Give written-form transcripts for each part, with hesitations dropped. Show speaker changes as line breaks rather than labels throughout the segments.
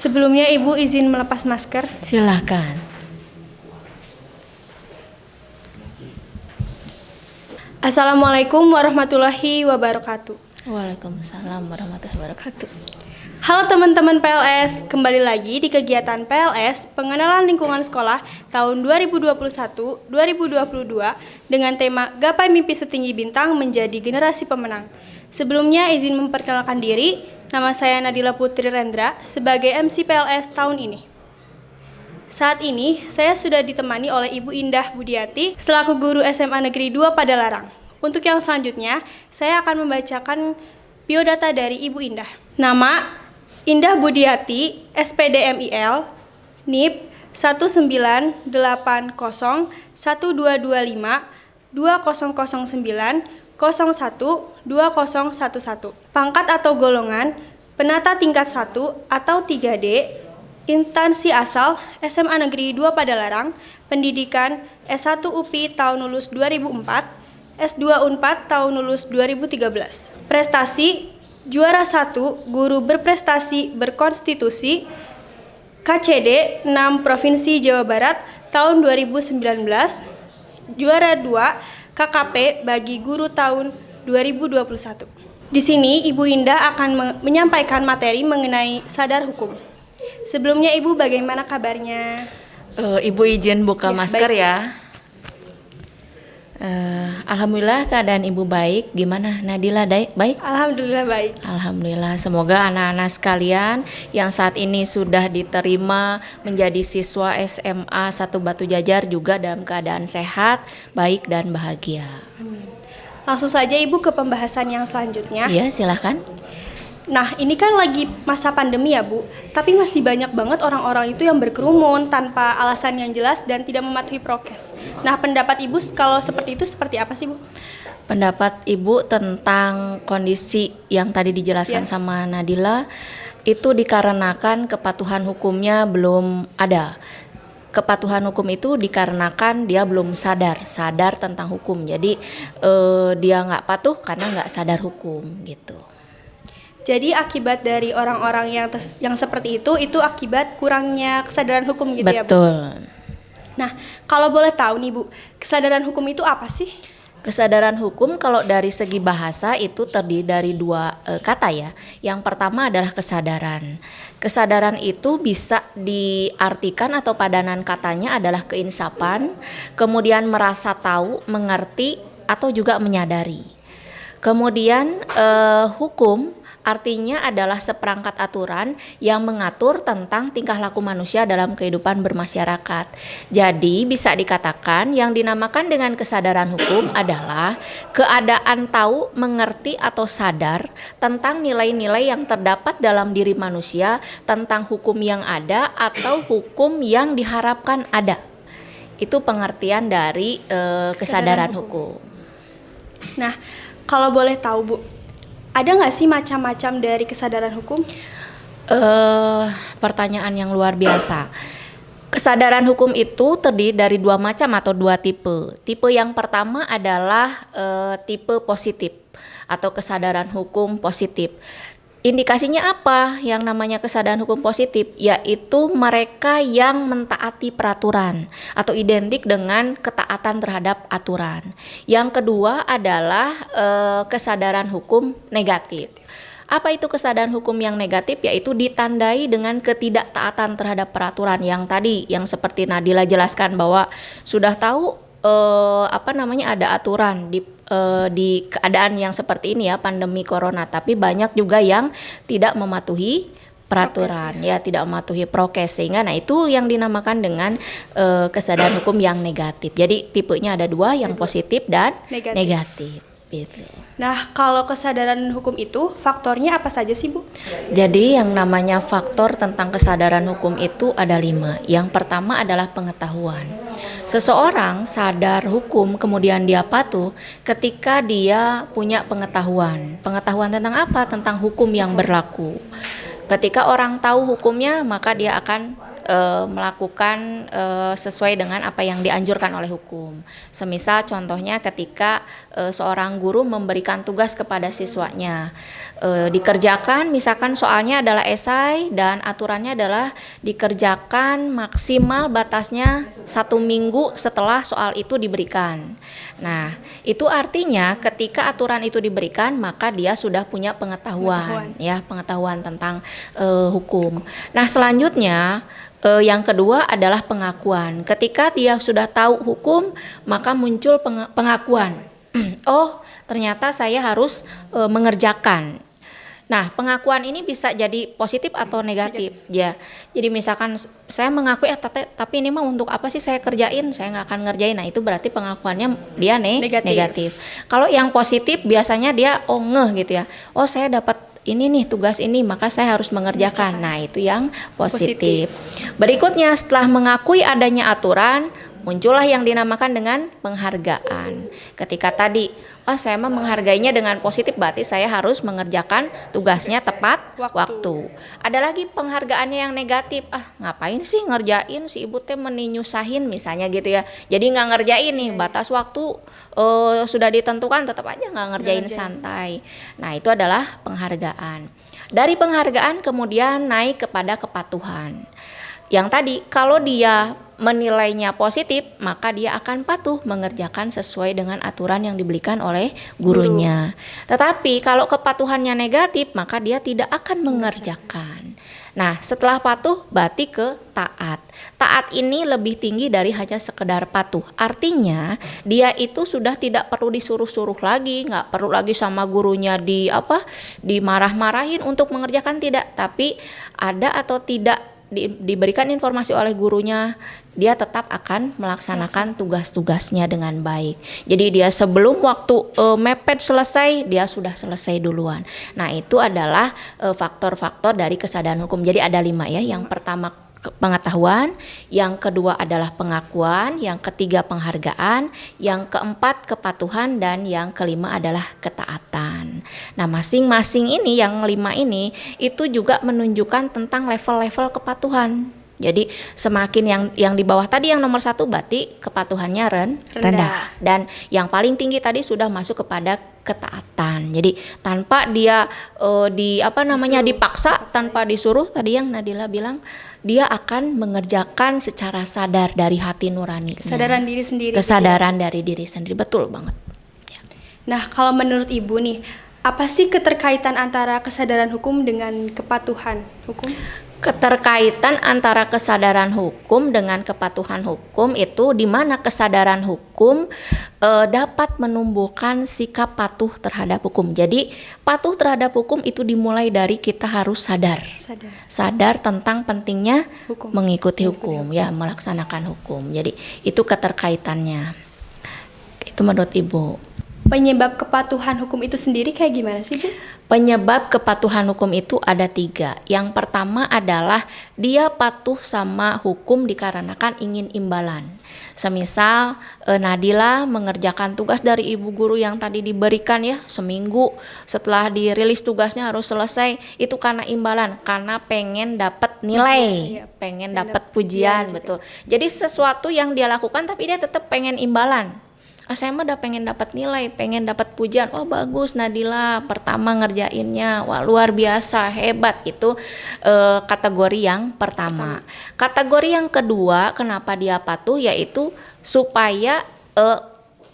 Sebelumnya Ibu izin melepas masker.
Silakan.
Assalamualaikum warahmatullahi wabarakatuh.
Waalaikumsalam warahmatullahi wabarakatuh.
Halo teman-teman PLS, kembali lagi di kegiatan PLS Pengenalan Lingkungan Sekolah tahun 2021-2022 dengan tema Gapai Mimpi Setinggi Bintang Menjadi Generasi Pemenang. Sebelumnya izin memperkenalkan diri, nama saya Nadila Putri Rendra sebagai MC PLS tahun ini. Saat ini saya sudah ditemani oleh Ibu Indah Budiati selaku guru SMA Negeri 2 Padalarang. Untuk yang selanjutnya, saya akan membacakan biodata dari Ibu Indah. Nama Indah Budiati, SPD MIL, NIP 19802252009012011. Pangkat atau golongan penata tingkat 1 atau 3D, instansi asal SMA Negeri 2 Padalarang, pendidikan S1 UPI tahun lulus 2004, S2 Unpad tahun lulus 2013. Prestasi juara 1 guru berprestasi berkonstitusi KCD 6 Provinsi Jawa Barat tahun 2019. Juara 2 KKP bagi guru tahun 2021. Di sini Ibu Indah akan menyampaikan materi mengenai sadar hukum. Sebelumnya Ibu bagaimana kabarnya?
Ibu izin buka masker
baik.
ya. Alhamdulillah keadaan Ibu baik. Gimana Nadila, baik?
Alhamdulillah baik.
Alhamdulillah, semoga anak-anak sekalian yang saat ini sudah diterima menjadi siswa SMA 1 Batu Jajar juga dalam keadaan sehat, baik dan bahagia.
Amin. Langsung saja Ibu ke pembahasan yang selanjutnya.
Iya, silahkan.
Nah, ini kan lagi masa pandemi ya Bu, tapi masih banyak banget orang-orang itu yang berkerumun tanpa alasan yang jelas dan tidak mematuhi prokes. Nah, pendapat Ibu kalau seperti itu seperti apa sih Bu?
Pendapat Ibu tentang kondisi yang tadi dijelaskan sama Nadila itu dikarenakan kepatuhan hukumnya belum ada. Kepatuhan hukum itu dikarenakan dia belum sadar tentang hukum. Jadi dia nggak patuh karena nggak sadar hukum gitu.
Jadi akibat dari orang-orang yang seperti itu akibat kurangnya kesadaran hukum gitu ya Bu?
Betul.
Nah, kalau boleh tahu nih Bu, kesadaran hukum itu apa sih?
Kesadaran hukum kalau dari segi bahasa itu terdiri dari dua kata ya. Yang pertama adalah kesadaran. Kesadaran itu bisa diartikan atau padanan katanya adalah keinsapan, kemudian merasa tahu, mengerti, atau juga menyadari. Kemudian hukum artinya adalah seperangkat aturan yang mengatur tentang tingkah laku manusia dalam kehidupan bermasyarakat. Jadi bisa dikatakan yang dinamakan dengan kesadaran hukum adalah keadaan tahu, mengerti atau sadar tentang nilai-nilai yang terdapat dalam diri manusia, tentang hukum yang ada atau hukum yang diharapkan ada. Itu pengertian dari kesadaran hukum.
Nah, kalau boleh tahu Bu, ada nggak sih macam-macam dari kesadaran hukum?
Pertanyaan yang luar biasa. Kesadaran hukum itu terdiri dari dua macam atau dua tipe. Tipe yang pertama adalah tipe positif atau kesadaran hukum positif. Indikasinya apa yang namanya kesadaran hukum positif? Yaitu mereka yang mentaati peraturan atau identik dengan ketaatan terhadap aturan. Yang kedua adalah kesadaran hukum negatif. Apa itu kesadaran hukum yang negatif? Yaitu ditandai dengan ketidaktaatan terhadap peraturan yang tadi, yang seperti Nadila jelaskan bahwa sudah tahu ada aturan di keadaan yang seperti ini ya, pandemi corona, tapi banyak juga yang tidak mematuhi peraturan prokes, tidak mematuhi prokes, sehingga itu yang dinamakan dengan kesadaran hukum yang negatif. Jadi tipenya ada dua, yang positif dan negatif. Gitu.
Nah, kalau kesadaran hukum itu faktornya apa saja sih Bu?
Jadi yang namanya faktor tentang kesadaran hukum itu ada 5. Yang pertama adalah pengetahuan. Seseorang sadar hukum kemudian dia patuh ketika dia punya pengetahuan. Pengetahuan tentang apa? Tentang hukum yang berlaku. Ketika orang tahu hukumnya, maka dia akan melakukan sesuai dengan apa yang dianjurkan oleh hukum. Semisal contohnya ketika seorang guru memberikan tugas kepada siswanya, dikerjakan, misalkan soalnya adalah esai dan aturannya adalah dikerjakan maksimal batasnya 1 minggu setelah soal itu diberikan. Nah, itu artinya ketika aturan itu diberikan maka dia sudah punya pengetahuan. Ya, pengetahuan tentang hukum. Nah, selanjutnya yang kedua adalah pengakuan. Ketika dia sudah tahu hukum, maka muncul pengakuan. Oh, ternyata saya harus mengerjakan. Nah, pengakuan ini bisa jadi positif atau negatif. Ya, jadi misalkan saya mengakui tapi ini mah untuk apa sih saya kerjain? Saya nggak akan ngerjain. Nah, itu berarti pengakuannya dia negatif. Kalau yang positif biasanya dia ngeh gitu ya. Oh, saya dapat ini nih tugas ini, maka saya harus mengerjakan. Nah, itu yang positif. Berikutnya, setelah mengakui adanya aturan, muncullah yang dinamakan dengan penghargaan. Ketika tadi saya mah menghargainya dengan positif, berarti saya harus mengerjakan tugasnya tepat waktu. Ada lagi penghargaannya yang negatif, ngapain sih ngerjain, si ibu teh nyusahin misalnya gitu ya. Jadi nggak ngerjain nih, batas waktu sudah ditentukan tetap aja nggak ngerjain santai. Nah, itu adalah penghargaan. Dari penghargaan kemudian naik kepada kepatuhan. Yang tadi kalau dia menilainya positif, maka dia akan patuh mengerjakan sesuai dengan aturan yang diberikan oleh gurunya. Tetapi kalau kepatuhannya negatif, maka dia tidak akan mengerjakan. Nah, setelah patuh berarti ke taat. Taat ini lebih tinggi dari hanya sekedar patuh. Artinya dia itu sudah tidak perlu disuruh-suruh lagi, nggak perlu lagi sama gurunya dimarah-marahin untuk mengerjakan, tidak. Tapi ada atau tidak diberikan informasi oleh gurunya, dia tetap akan melaksanakan tugas-tugasnya dengan baik. Jadi dia sebelum waktu mepet selesai, dia sudah selesai duluan. Nah, itu adalah faktor-faktor dari kesadaran hukum. Jadi ada 5 ya. Yang pertama pengetahuan, yang kedua adalah pengakuan, yang ketiga penghargaan, yang keempat kepatuhan, dan yang kelima adalah ketaatan. Nah, masing-masing ini yang 5 ini itu juga menunjukkan tentang level-level kepatuhan. Jadi semakin yang di bawah tadi yang nomor 1 berarti kepatuhannya rendah. Dan yang paling tinggi tadi sudah masuk kepada ketaatan. Jadi tanpa dia dipaksa, tanpa disuruh, tadi yang Nadila bilang, dia akan mengerjakan secara sadar dari hati nurani.
Kesadaran diri sendiri.
Kesadaran dari diri sendiri, betul banget. Ya.
Nah, kalau menurut Ibu nih, apa sih keterkaitan antara kesadaran hukum dengan kepatuhan hukum?
Keterkaitan antara kesadaran hukum dengan kepatuhan hukum itu di mana kesadaran hukum dapat menumbuhkan sikap patuh terhadap hukum. Jadi patuh terhadap hukum itu dimulai dari kita harus sadar tentang pentingnya mengikuti hukum, ya, melaksanakan hukum. Jadi itu keterkaitannya. Itu menurut Ibu.
Penyebab kepatuhan hukum itu sendiri kayak gimana sih, Bu?
Penyebab kepatuhan hukum itu ada 3. Yang pertama adalah dia patuh sama hukum dikarenakan ingin imbalan. Semisal Nadila mengerjakan tugas dari ibu guru yang tadi diberikan ya, seminggu setelah dirilis tugasnya harus selesai, itu karena imbalan, karena pengen dapat nilai, pengen dapat pujian, betul. Jadi sesuatu yang dia lakukan tapi dia tetap pengen imbalan. Saya mah udah pengen dapat nilai, pengen dapat pujian. Oh, bagus Nadila, pertama ngerjainnya, wah luar biasa, hebat. Itu kategori yang pertama. Kategori yang kedua, kenapa dia patuh, yaitu supaya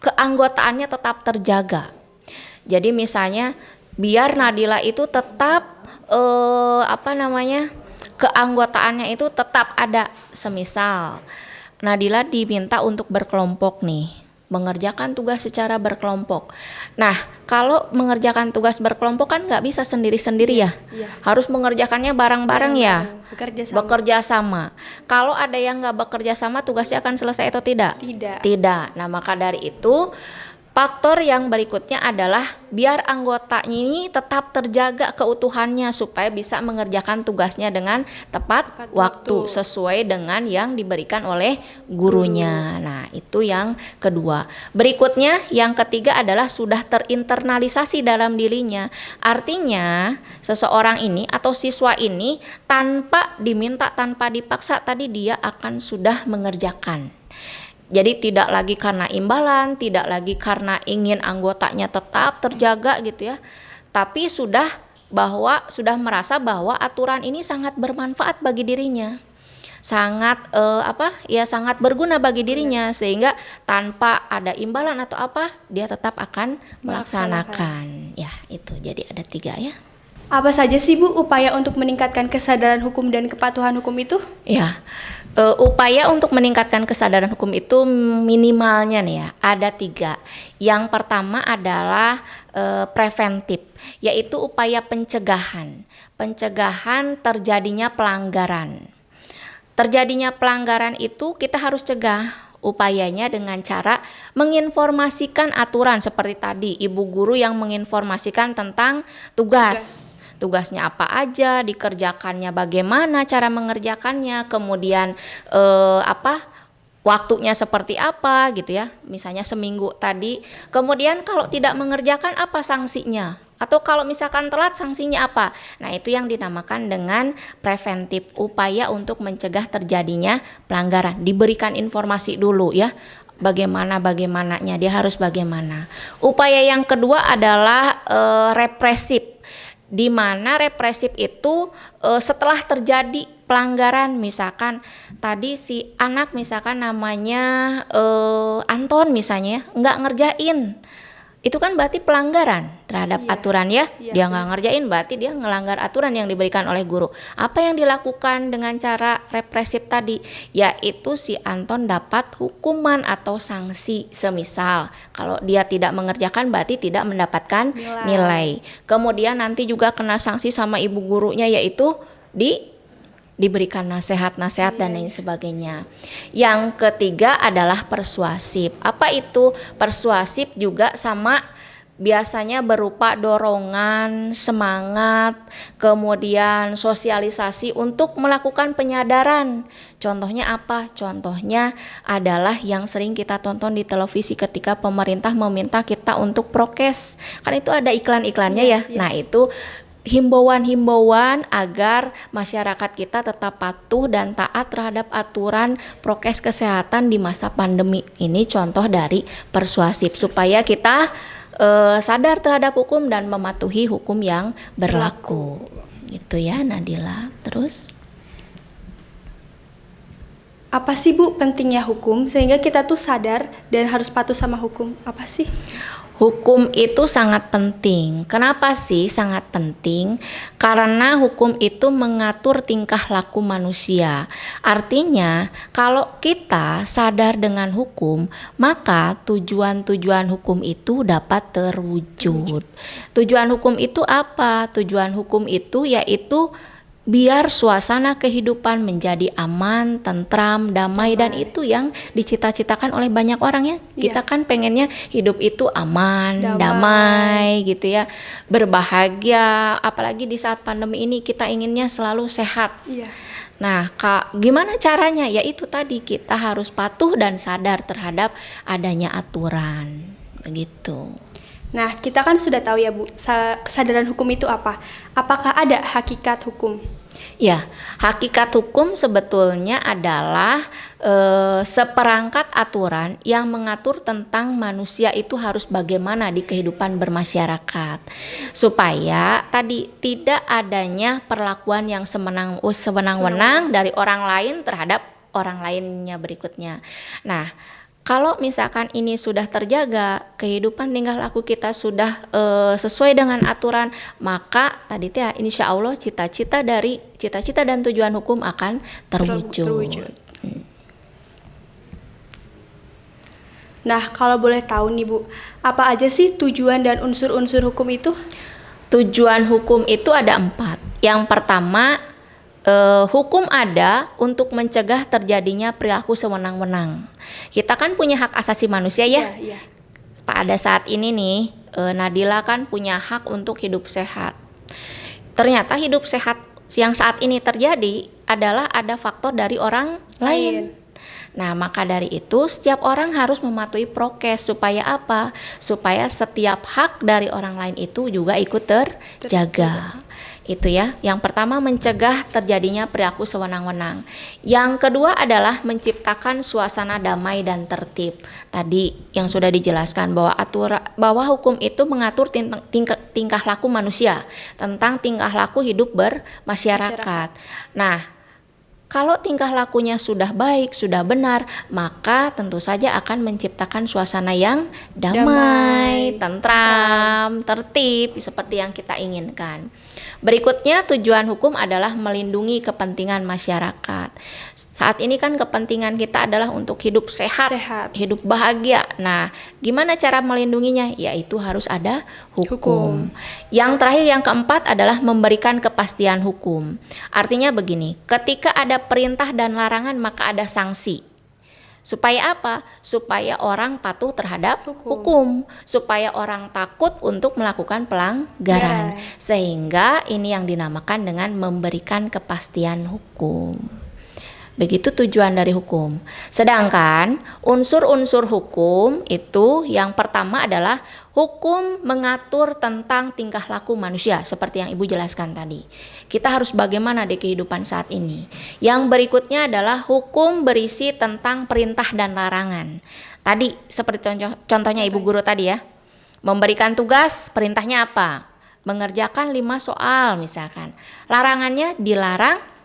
keanggotaannya tetap terjaga. Jadi misalnya biar Nadila itu tetap keanggotaannya itu tetap ada. Semisal Nadila diminta untuk berkelompok nih, mengerjakan tugas secara berkelompok. Nah, kalau mengerjakan tugas berkelompok kan nggak bisa sendiri-sendiri ya. Harus mengerjakannya bareng-bareng ya. Bekerja sama. Kalau ada yang nggak bekerja sama, tugasnya akan selesai atau tidak? Tidak. Nah, maka dari itu faktor yang berikutnya adalah biar anggotanya ini tetap terjaga keutuhannya supaya bisa mengerjakan tugasnya dengan tepat waktu sesuai dengan yang diberikan oleh gurunya. Nah, itu yang kedua. Berikutnya yang ketiga adalah sudah terinternalisasi dalam dirinya. Artinya seseorang ini atau siswa ini tanpa diminta, tanpa dipaksa tadi dia akan sudah mengerjakan. Jadi tidak lagi karena imbalan, tidak lagi karena ingin anggotanya tetap terjaga gitu ya. Tapi sudah bahwa sudah merasa bahwa aturan ini sangat bermanfaat bagi dirinya, sangat sangat berguna bagi dirinya, sehingga tanpa ada imbalan atau apa dia tetap akan melaksanakan. Ya, itu jadi ada 3 ya.
Apa saja sih Bu upaya untuk meningkatkan kesadaran hukum dan kepatuhan hukum itu?
Ya, upaya untuk meningkatkan kesadaran hukum itu minimalnya nih ya, ada 3. Yang pertama adalah preventif, yaitu upaya pencegahan terjadinya pelanggaran. Terjadinya pelanggaran itu kita harus cegah. Upayanya dengan cara menginformasikan aturan, seperti tadi ibu guru yang menginformasikan tentang tugasnya apa aja, dikerjakannya bagaimana, cara mengerjakannya, kemudian waktunya seperti apa gitu ya, misalnya seminggu tadi. Kemudian kalau tidak mengerjakan apa sanksinya, atau kalau misalkan telat sanksinya apa. Nah, itu yang dinamakan dengan preventif, upaya untuk mencegah terjadinya pelanggaran. Diberikan informasi dulu ya, bagaimananya, dia harus bagaimana. Upaya yang kedua adalah represif, di mana represif itu setelah terjadi pelanggaran, misalkan tadi si anak misalkan namanya Anton misalnya nggak ngerjain, itu kan berarti pelanggaran terhadap aturan ya. Dia nggak ngerjain berarti dia ngelanggar aturan yang diberikan oleh guru. Apa yang dilakukan dengan cara represif tadi? Yaitu si Anton dapat hukuman atau sanksi, semisal kalau dia tidak mengerjakan berarti tidak mendapatkan nilai. Kemudian nanti juga kena sanksi sama ibu gurunya, yaitu diberikan nasihat-nasihat dan lain sebagainya. Yang ketiga adalah persuasif. Apa itu persuasif? Juga sama, biasanya berupa dorongan, semangat, kemudian sosialisasi untuk melakukan penyadaran. Contohnya apa? Contohnya adalah yang sering kita tonton di televisi ketika pemerintah meminta kita untuk prokes. Kan itu ada iklan-iklannya ya. Nah, itu himbauan-himbauan agar masyarakat kita tetap patuh dan taat terhadap aturan prokes kesehatan di masa pandemi. Ini contoh dari persuasif, supaya kita sadar terhadap hukum dan mematuhi hukum yang berlaku. Itu ya Nadila. Terus
apa sih Bu pentingnya hukum sehingga kita tuh sadar dan harus patuh sama hukum? Apa sih?
Hukum itu sangat penting. Kenapa sih sangat penting? Karena hukum itu mengatur tingkah laku manusia. Artinya, kalau kita sadar dengan hukum, maka tujuan-tujuan hukum itu dapat terwujud. Tujuan hukum itu apa? Tujuan hukum itu yaitu biar suasana kehidupan menjadi aman, tentram, damai, dan itu yang dicita-citakan oleh banyak orang ya. Kita kan pengennya hidup itu aman, damai gitu ya, berbahagia. Apalagi di saat pandemi ini kita inginnya selalu sehat. Nah, gimana caranya? Ya itu tadi, kita harus patuh dan sadar terhadap adanya aturan. Begitu.
Nah, kita kan sudah tahu ya Bu, kesadaran hukum itu apa? Apakah ada hakikat hukum?
Ya, hakikat hukum sebetulnya adalah seperangkat aturan yang mengatur tentang manusia itu harus bagaimana di kehidupan bermasyarakat, supaya tadi tidak adanya perlakuan yang sewenang-wenang dari orang lain terhadap orang lainnya berikutnya. Nah, kalau misalkan ini sudah terjaga, kehidupan tingkah laku kita sudah sesuai dengan aturan, maka tadi ya insya Allah cita-cita dan tujuan hukum akan terwujud.
Nah, kalau boleh tahu nih Bu, apa aja sih tujuan dan unsur-unsur hukum itu?
Tujuan hukum itu ada 4. Yang pertama, hukum ada untuk mencegah terjadinya perilaku sewenang-wenang. Kita kan punya hak asasi manusia ya. Pada saat ini nih, Nadila kan punya hak untuk hidup sehat. Ternyata hidup sehat yang saat ini terjadi adalah ada faktor dari orang lain. Nah, maka dari itu setiap orang harus mematuhi prokes, supaya apa? Supaya setiap hak dari orang lain itu juga ikut terjaga. Itu ya. Yang pertama mencegah terjadinya perilaku sewenang-wenang. Yang kedua adalah menciptakan suasana damai dan tertib. Tadi yang sudah dijelaskan bahwa hukum itu mengatur tingkah laku manusia, tentang tingkah laku hidup bermasyarakat. Nah, kalau tingkah lakunya sudah baik, sudah benar, maka tentu saja akan menciptakan suasana yang damai, tentram, tertib, seperti yang kita inginkan. Berikutnya, tujuan hukum adalah melindungi kepentingan masyarakat. Saat ini kan kepentingan kita adalah untuk hidup sehat, hidup bahagia. Nah, gimana cara melindunginya? Yaitu harus ada hukum. Yang terakhir, yang keempat adalah memberikan kepastian hukum. Artinya begini, ketika ada perintah dan larangan maka ada sanksi. Supaya apa? Supaya orang patuh terhadap hukum. Supaya orang takut untuk melakukan pelanggaran. Sehingga ini yang dinamakan dengan memberikan kepastian hukum. Begitu tujuan dari hukum. Sedangkan unsur-unsur hukum itu yang pertama adalah hukum mengatur tentang tingkah laku manusia seperti yang Ibu jelaskan tadi. Kita harus bagaimana di kehidupan saat ini. Yang berikutnya adalah hukum berisi tentang perintah dan larangan. Tadi seperti contohnya Ibu Guru tadi ya. Memberikan tugas, perintahnya apa? Mengerjakan 5 soal misalkan. Larangannya dilarang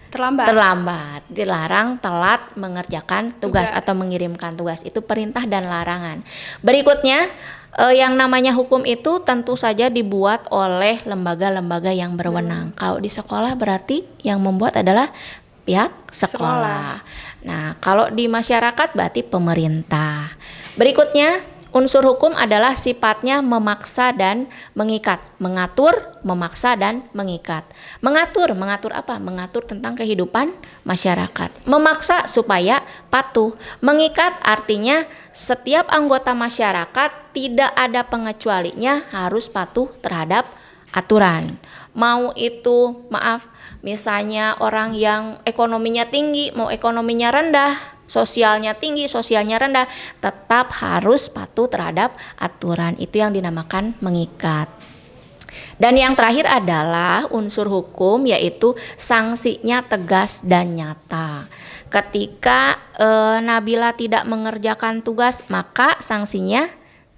terlambat, dilarang telat mengerjakan tugas atau mengirimkan tugas. Itu perintah dan larangan. Berikutnya, yang namanya hukum itu tentu saja dibuat oleh lembaga-lembaga yang berwenang. Kalau di sekolah berarti yang membuat adalah pihak sekolah. Nah, kalau di masyarakat berarti pemerintah. Berikutnya, unsur hukum adalah sifatnya memaksa dan mengikat, mengatur, memaksa dan mengikat. Mengatur apa? Mengatur tentang kehidupan masyarakat. Memaksa supaya patuh. Mengikat artinya setiap anggota masyarakat tidak ada pengecualinya harus patuh terhadap aturan. Mau itu, misalnya orang yang ekonominya tinggi, mau ekonominya rendah, sosialnya tinggi, sosialnya rendah, tetap harus patuh terhadap aturan. Itu yang dinamakan mengikat. Dan yang terakhir adalah unsur hukum, yaitu sanksinya tegas dan nyata. Ketika Nabila tidak mengerjakan tugas, maka sanksinya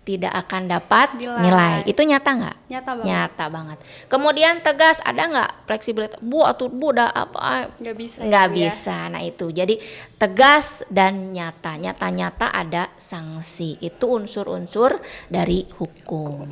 tidak akan dapat nilai. Itu nyata nggak? Nyata banget. Kemudian tegas, ada nggak fleksibilitas? Bu udah apa? Nggak bisa. Nah itu, jadi tegas dan nyata. Nyata ada sanksi. Itu unsur-unsur dari hukum.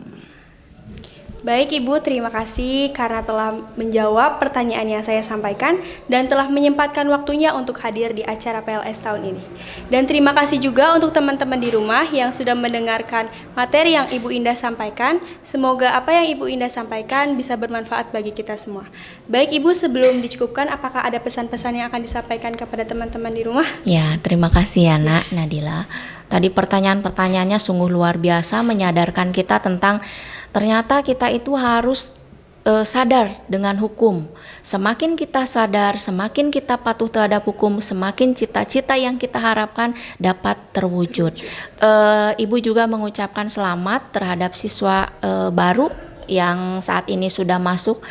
Baik Ibu, terima kasih karena telah menjawab pertanyaan yang saya sampaikan dan telah menyempatkan waktunya untuk hadir di acara PLS tahun ini. Dan terima kasih juga untuk teman-teman di rumah yang sudah mendengarkan materi yang Ibu Indah sampaikan. Semoga apa yang Ibu Indah sampaikan bisa bermanfaat bagi kita semua. Baik Ibu, sebelum dicukupkan, apakah ada pesan-pesan yang akan disampaikan kepada teman-teman di rumah?
Ya, terima kasih ya Nak Nadila. Tadi pertanyaan-pertanyaannya sungguh luar biasa, menyadarkan kita tentang ternyata kita itu harus sadar dengan hukum. Semakin kita sadar, semakin kita patuh terhadap hukum, semakin cita-cita yang kita harapkan dapat terwujud. Ibu juga mengucapkan selamat terhadap siswa baru yang saat ini sudah masuk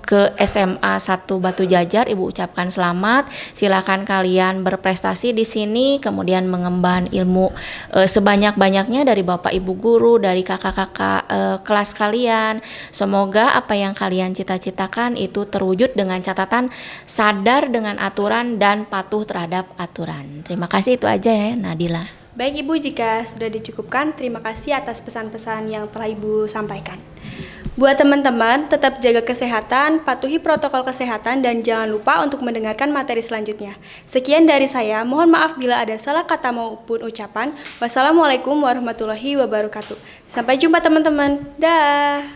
ke SMA 1 Batu Jajar. Ibu ucapkan selamat. Silakan kalian berprestasi di sini, kemudian mengemban ilmu sebanyak-banyaknya dari Bapak Ibu guru, dari kakak-kakak kelas kalian. Semoga apa yang kalian cita-citakan itu terwujud dengan catatan sadar dengan aturan dan patuh terhadap aturan. Terima kasih, itu aja ya Nadila.
Baik Ibu, jika sudah dicukupkan, terima kasih atas pesan-pesan yang telah Ibu sampaikan. Buat teman-teman, tetap jaga kesehatan, patuhi protokol kesehatan, dan jangan lupa untuk mendengarkan materi selanjutnya. Sekian dari saya, mohon maaf bila ada salah kata maupun ucapan. Wassalamualaikum warahmatullahi wabarakatuh. Sampai jumpa teman-teman. Dah.